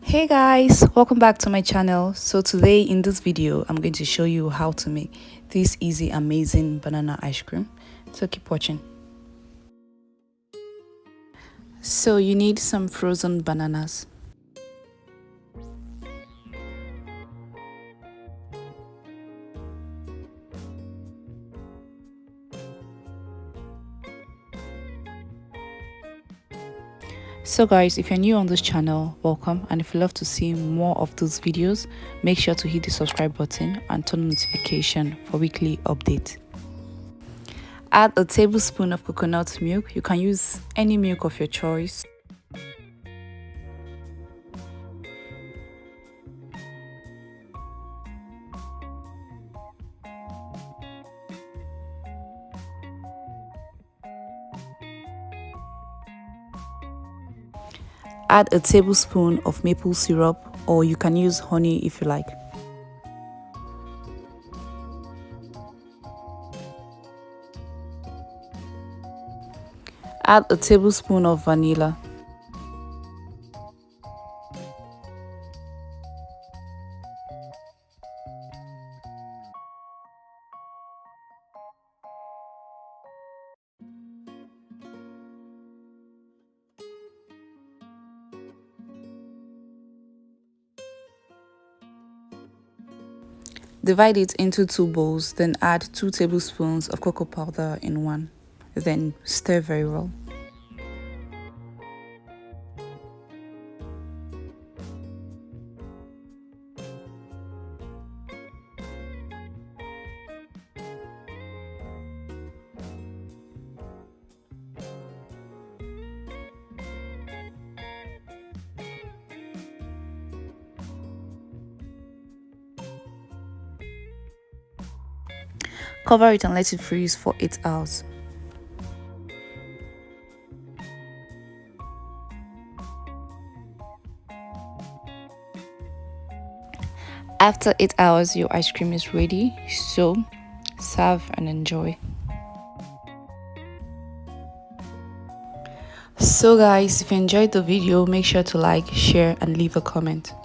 Hey guys, welcome back to my channel. So today in this video I'm going to show you how to make this easy amazing banana ice cream. So keep watching. So you need some frozen bananas. So guys, if you're new on this channel, welcome, and if you love to see more of those videos, make sure to hit the subscribe button and turn on notification for weekly updates. Add a tablespoon of coconut milk. You can use any milk of your choice. Add a tablespoon of maple syrup, or you can use honey if you like. Add a tablespoon of vanilla. Divide it into 2 bowls, then add 2 tablespoons of cocoa powder in one. Then stir very well. Cover it and let it freeze for 8 hours. After 8 hours, your ice cream is ready, so serve and enjoy. So guys, if you enjoyed the video, make sure to like, share and leave a comment.